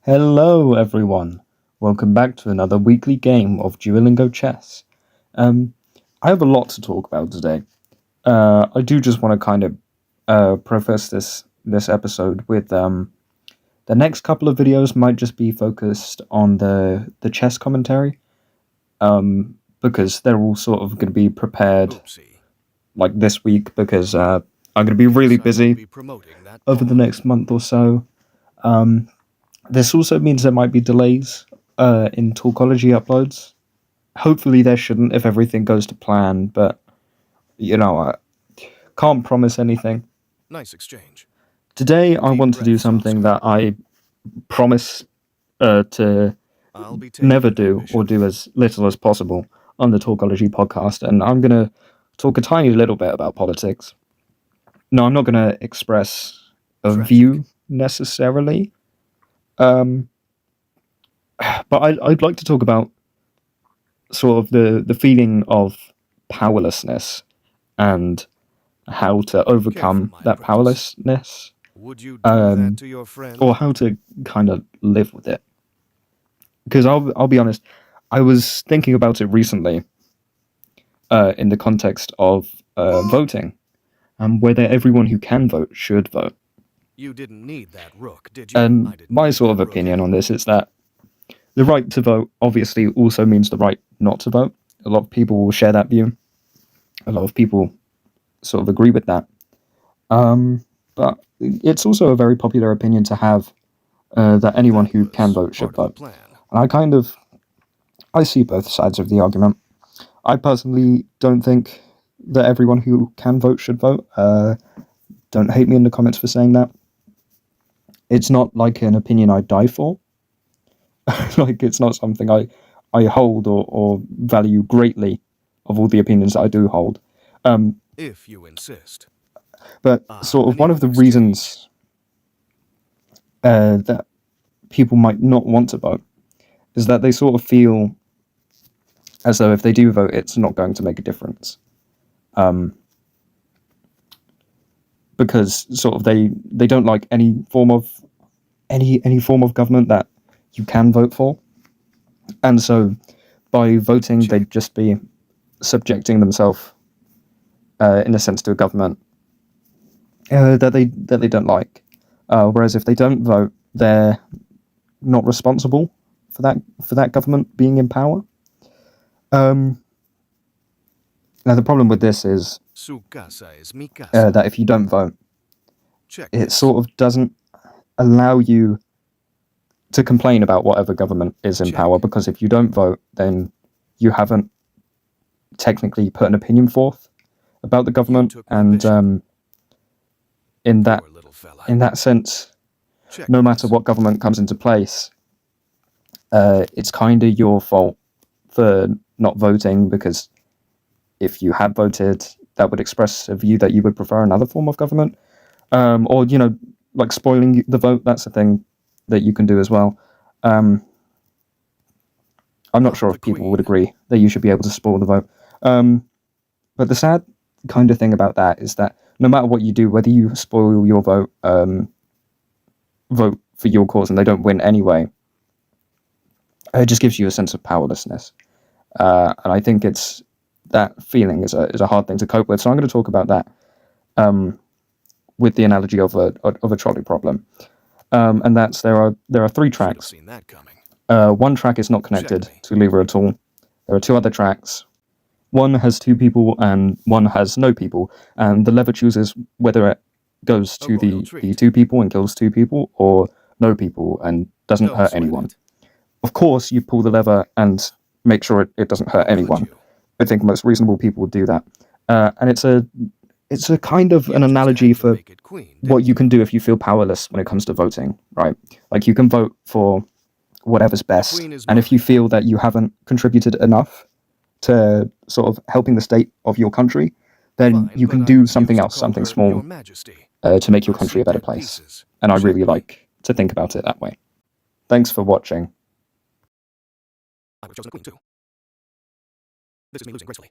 Hello everyone, welcome back to another weekly game of Duolingo chess. I have a lot to talk about today. I do just want to kind of preface this episode with the next couple of videos might just be focused on the chess commentary, because they're all sort of going to be prepared like this week because I'm going to be really busy over the next month or so. This also means there might be delays in Talkology uploads. Hopefully there shouldn't if everything goes to plan, but, I can't promise anything. Nice exchange. Today I want to do something that I promise to never do, or do as little as possible on the Talkology podcast, and I'm going to talk a tiny little bit about politics. No, I'm not going to express a view necessarily. But I'd like to talk about sort of the feeling of powerlessness and how to overcome that powerlessness, Would you do that to your friend? or how to kind of live with it. Because I'll be honest, I was thinking about it recently in the context of voting, and whether everyone who can vote should vote. You didn't need that rook, did you? And my sort of opinion on this is that the right to vote obviously also means the right not to vote. A lot of people will share that view. A lot of people sort of agree with that. But it's also a very popular opinion to have that anyone who can vote should vote. And I see both sides of the argument. I personally don't think that everyone who can vote should vote. Don't hate me in the comments for saying that. It's not like an opinion I die for. Like, it's not something I hold or value greatly of all the opinions that I do hold. If you insist. But sort of one of the reasons that people might not want to vote is that they sort of feel as though if they do vote, it's not going to make a difference. Because sort of they don't like any form of government that you can vote for, and so by voting they'd just be subjecting themselves in a sense to a government that they don't like. Whereas if they don't vote, they're not responsible for that government being in power. Now the problem with this is that if you don't vote, it sort of doesn't allow you to complain about whatever government is in power, because if you don't vote, then you haven't technically put an opinion forth about the government, and in that sense, no matter what government comes into place, it's kind of your fault for not voting, because if you had voted, that would express a view that you would prefer another form of government, or like spoiling the vote. That's a thing that you can do as well. I'm not sure if people would agree that you should be able to spoil the vote. But the sad kind of thing about that is that no matter what you do, whether you spoil your vote, vote for your cause and they don't win anyway, it just gives you a sense of powerlessness. And I think that feeling is a hard thing to cope with. So I'm going to talk about that with the analogy of a trolley problem. And that's there are three tracks. One track is not connected to lever at all. There are two other tracks. One has two people and one has no people, and the lever chooses whether it goes to the two people and kills two people, or no people and doesn't hurt anyone. Of course, you pull the lever and make sure it doesn't hurt anyone. I think most reasonable people would do that. And it's a kind of an analogy for what you can do if you feel powerless when it comes to voting, right? Like, you can vote for whatever's best, and if you feel that you haven't contributed enough to sort of helping the state of your country, then you can do something else, something small, to make your country a better place. And I really like to think about it that way. Thanks for watching. I would have chosen a queen too. This is me losing gracefully.